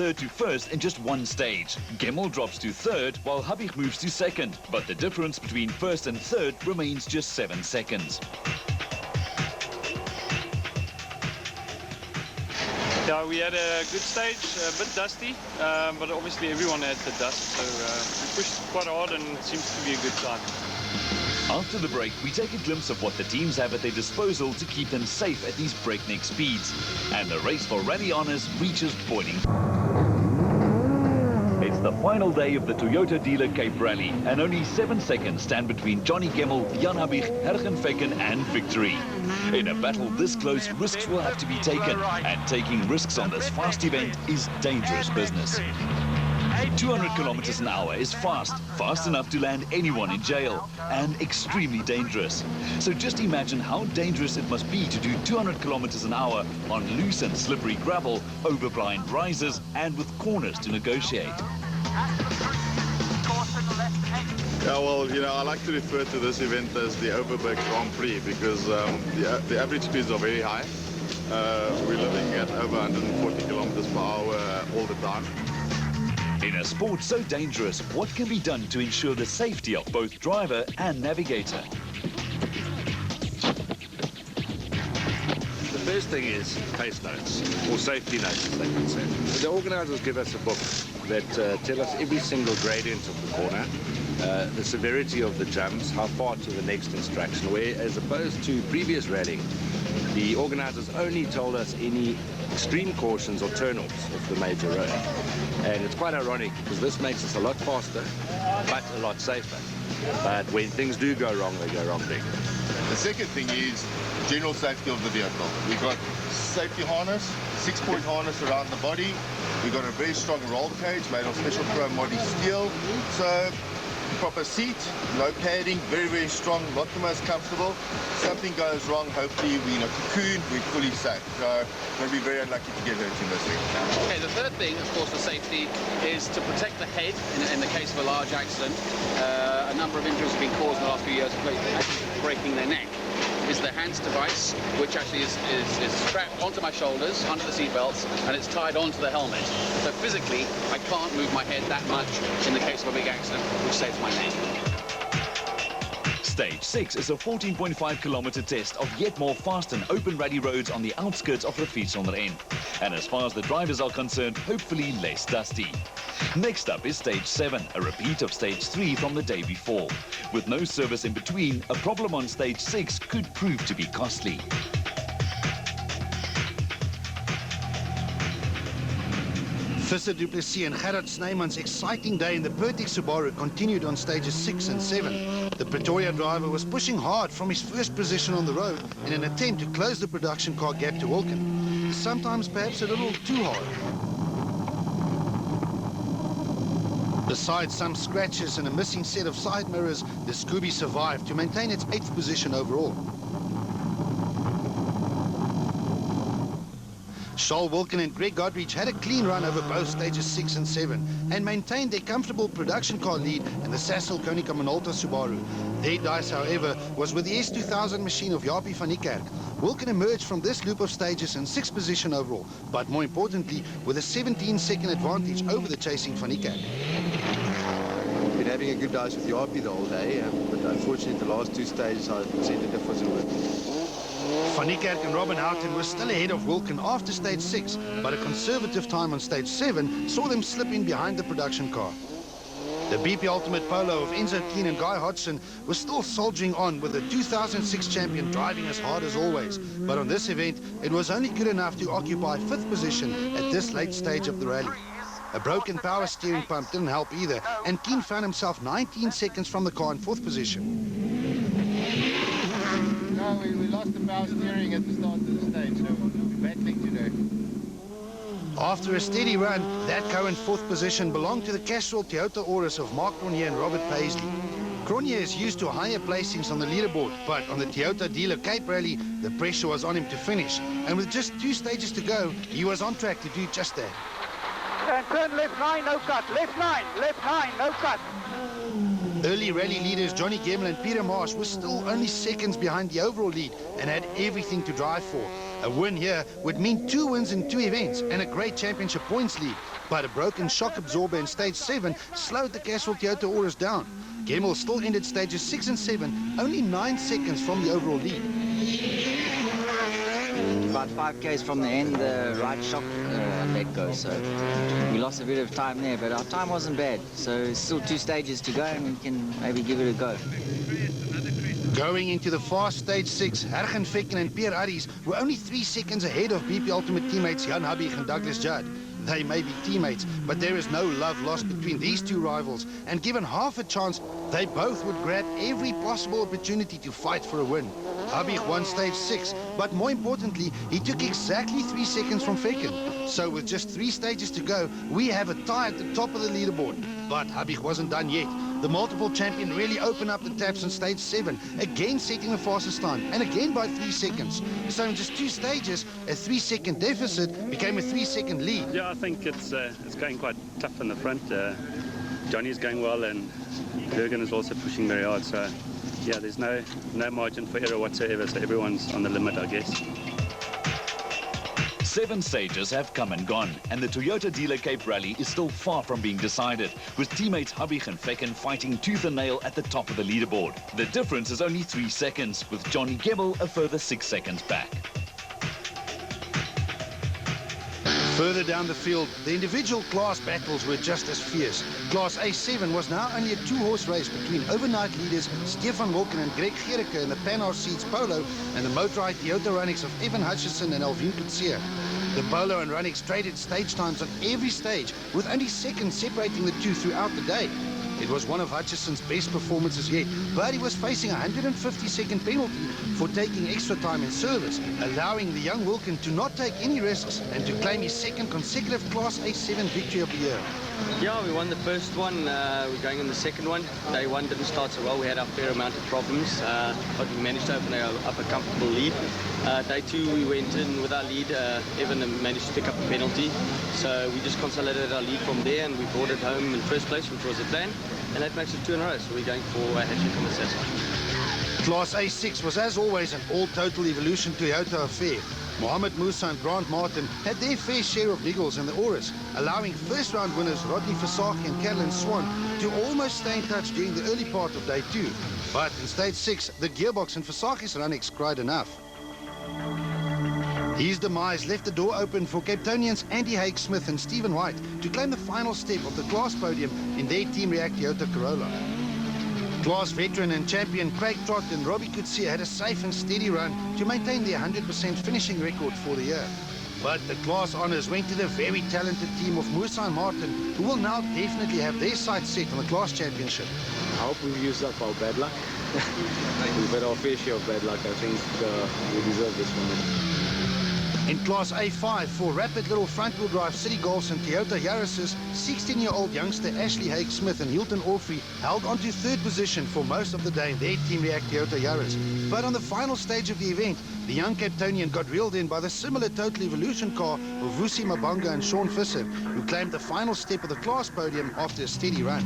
third to first in just one stage. Gemmel drops to third, while Habig moves to second. But the difference between first and third remains just 7 seconds. Yeah, we had a good stage, a bit dusty, but obviously everyone had the dust, so we pushed quite hard and it seems to be a good time. After the break, we take a glimpse of what the teams have at their disposal to keep them safe at these breakneck speeds. And the race for rally honours reaches boiling. It's the final day of the Toyota Dealer Cape Rally, and only 7 seconds stand between Johnny Gemmel, Jan Habig, Hergen Fekken and victory. In a battle this close, risks will have to be taken, and taking risks on this fast event is dangerous business. 200 kilometers an hour is fast enough to land anyone in jail, and extremely dangerous. So just imagine how dangerous it must be to do 200 kilometers an hour on loose and slippery gravel, over blind rises, and with corners to negotiate. Yeah, well, you know, I like to refer to this event as the Overberg Grand Prix because the average speeds are very high. We're living at over 140 kilometers per hour all the time. In a sport so dangerous, what can be done to ensure the safety of both driver and navigator? The first thing is pace notes, or safety notes as they can say. The organisers give us a book that tell us every single gradient of the corner, the severity of the jumps, how far to the next instruction, where as opposed to previous rallying, the organisers only told us any extreme cautions or turn-offs of the major road. And it's quite ironic because this makes us a lot faster, but a lot safer. But when things do go wrong, they go wrong big. The second thing is general safety of the vehicle. We've got safety harness, 6-point harness around the body. We've got a very strong roll cage made of special chrome body steel. So proper seat, no padding, very, very strong, not the most comfortable. Something goes wrong, hopefully we're in a cocoon, we're fully safe. So we're going to be very unlucky to get hurt in this thing. Okay, the third thing, of course, for safety is to protect the head in the case of a large accident. A number of injuries have been caused in the last few years of actually breaking their neck. Is the HANS device, which actually is strapped onto my shoulders, under the seat belts, and it's tied onto the helmet. So physically, I can't move my head that much in the case of a big accident, which saves my neck. Stage 6 is a 14.5 kilometer test of yet more fast and open rally roads on the outskirts of Riviersonderend. And as far as the drivers are concerned, hopefully less dusty. Next up is Stage 7, a repeat of Stage 3 from the day before. With no service in between, a problem on Stage 6 could prove to be costly. Visser Du Plessis and Gerard Snyman's exciting day in the Pertex Subaru continued on stages 6 and 7. The Pretoria driver was pushing hard from his first position on the road in an attempt to close the production car gap to Wilken. Sometimes perhaps a little too hard. Besides some scratches and a missing set of side mirrors, the Scooby survived to maintain its 8th position overall. Charles Wilken and Greg Godrich had a clean run over both stages 6 and 7 and maintained their comfortable production car lead in the Sasol Konica Minolta Subaru. Their dice, however, was with the S2000 machine of Japie van Niekerk. Wilken emerged from this loop of stages in 6th position overall, but more importantly, with a 17-second advantage over the chasing van Niekerk. Been having a good dice with Japie the whole day, but unfortunately the last 2 stages I seen the difference in work. Van Niekerk and Robin Houghton were still ahead of Wilken after stage 6, but a conservative time on stage 7 saw them slip in behind the production car. The BP Ultimate Polo of Enzo Keen and Guy Hodgson was still soldiering on with the 2006 champion driving as hard as always, but on this event it was only good enough to occupy 5th position at this late stage of the rally. A broken power steering pump didn't help either, and Keen found himself 19 seconds from the car in 4th position. No, we lost the power steering at the start of the stage, so we'll be battling today. After a steady run, that current 4th position belonged to the Castrol Toyota Auris of Mark Cronje and Robert Paisley. Cronje is used to higher placings on the leaderboard, but on the Toyota Dealer Cape Rally, the pressure was on him to finish. And with just 2 stages to go, he was on track to do just that. Turn left 9, no cut. Left 9, no cut. Early rally leaders Johnny Gemmel and Peter Marsh were still only seconds behind the overall lead and had everything to drive for. A win here would mean 2 wins in 2 events and a great championship points lead. But a broken shock absorber in stage 7 slowed the Castrol Toyota Auris down. Gemmell still ended stages 6 and 7, only 9 seconds from the overall lead. About 5Ks from the end, the right shock let go, so we lost a bit of time there, but our time wasn't bad. So still 2 stages to go and we can maybe give it a go. Going into the fast stage 6, Hergen Fecken and Pierre Aries were only 3 seconds ahead of BP Ultimate teammates Jan Habig and Douglas Judd. They may be teammates, but there is no love lost between these 2 rivals, and given half a chance, they both would grab every possible opportunity to fight for a win. Habig won stage 6, but more importantly, he took exactly 3 seconds from Fecken. So with just 3 stages to go, we have a tie at the top of the leaderboard. But Habig wasn't done yet. The multiple champion really opened up the taps in stage 7, again setting the fastest time, and again by 3 seconds. So in just 2 stages, a 3-second deficit became a 3-second lead. Yeah, I think it's going quite tough in the front. Johnny's going well, and Jürgen is also pushing very hard. So yeah, there's no margin for error whatsoever. So everyone's on the limit, I guess. 7 stages have come and gone, and the Toyota Dealer Cape Rally is still far from being decided, with teammates Habig and Fecken fighting tooth and nail at the top of the leaderboard. The difference is only 3 seconds, with Johnny Gemmell a further 6 seconds back. Further down the field, the individual class battles were just as fierce. Class A7 was now only a 2-horse race between overnight leaders Stefan Wilken and Greg Gericke in the Panhard Seeds Polo and the motorized Toyota Runnix of Evan Hutchison and Alvin Coetzee. The Polo and Runnix traded stage times on every stage, with only seconds separating the 2 throughout the day. It was one of Hutchison's best performances yet, but he was facing a 150-second penalty for taking extra time in service, allowing the young Wilken to not take any risks and to claim his 2nd consecutive Class A7 victory of the year. Yeah, we won the first one. We're going on the second one. Day 1 didn't start so well. We had a fair amount of problems, but we managed to open up a comfortable lead. Day 2, we went in with our lead. Evan managed to pick up a penalty. So we just consolidated our lead from there, and we brought it home in first place, which was the plan. And that makes it 2 in a row. So we're going for a hat-trick on the Saturday. Class A6 was, as always, an all-total Evolution Toyota affair. Mohamed Musa and Grant Martin had their fair share of niggles in the Auris, allowing first-round winners Rodney Versake and Caroline Swan to almost stay in touch during the early part of day 2. But in stage 6, the gearbox in Versake's Runnix cried enough. His demise left the door open for Capetonians Andy Haig-Smith and Stephen White to claim the final step of the class podium in their Team React Toyota Corolla. Class veteran and champion Craig Trott and Robbie Coetzee had a safe and steady run to maintain their 100% finishing record for the year. But the class honours went to the very talented team of Musa and Martin, who will now definitely have their sights set on the class championship. I hope we've used up our bad luck. We've had our fair share of bad luck. I think we deserve this one. In Class A5, for rapid little front-wheel drive City Golfs and Toyota Yaris's, 16-year-old youngster Ashley Haig-Smith and Hilton Orfrey held on to 3rd position for most of the day in their Team React Toyota Yaris. But on the final stage of the event, the young Capetonian got reeled in by the similar Total Evolution car of Vusi Mabanga and Sean Visser, who claimed the final step of the class podium after a steady run.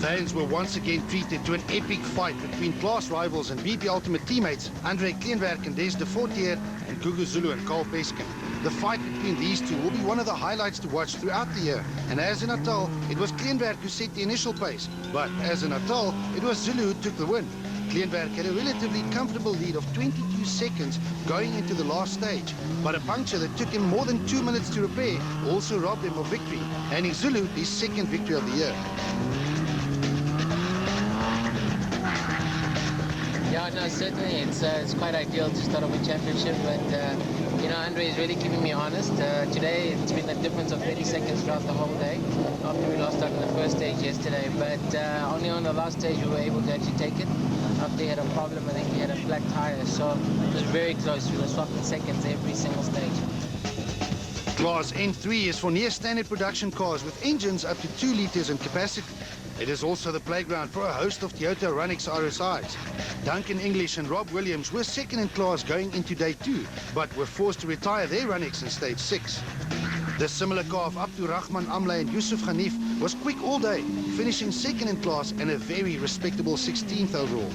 Fans were once again treated to an epic fight between class rivals and BP Ultimate teammates Andre Kleinwerk and Des de Fortier and Gugu Zulu and Carl Peskin. The fight between these two will be one of the highlights to watch throughout the year, and as in Natal, it was Kleinwerk who set the initial pace, but as in Natal, it was Zulu who took the win. Kleinwerk had a relatively comfortable lead of 22 seconds going into the last stage, but a puncture that took him more than 2 minutes to repair also robbed him of victory, handing Zulu his 2nd victory of the year. Yeah, no, certainly it's quite ideal to start off a championship, but you know, Andre is really keeping me honest. Today it's been a difference of 30 seconds throughout the whole day after we lost out on the first stage yesterday, but only on the last stage we were able to actually take it. After he had a problem, I think he had a flat tire, so it was very close. We were swapping seconds every single stage. Class N3 is for near standard production cars with engines up to 2 litres in capacity. It is also the playground for a host of Toyota Runnix RSIs. Duncan English and Rob Williams were 2nd in class going into day 2, but were forced to retire their Runnix in stage 6. The similar car of Abdu Rahman Amle and Yusuf Hanif was quick all day, finishing 2nd in class and a very respectable 16th overall.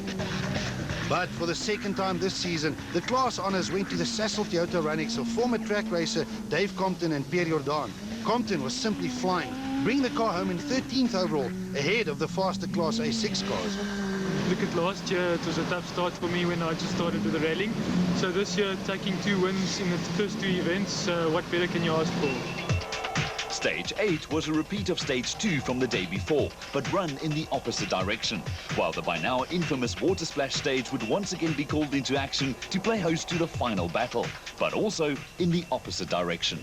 But for the second time this season, the class honours went to the Sasol Toyota Runnix of former track racer Dave Compton and Pierre Jordan. Compton was simply flying, bringing the car home in 13th overall, ahead of the faster Class A6 cars. Look at last year, it was a tough start for me when I just started with the rallying. So this year, taking 2 wins in the first 2 events, what better can you ask for? Stage 8 was a repeat of Stage 2 from the day before, but run in the opposite direction, while the by now infamous water splash stage would once again be called into action to play host to the final battle, but also in the opposite direction.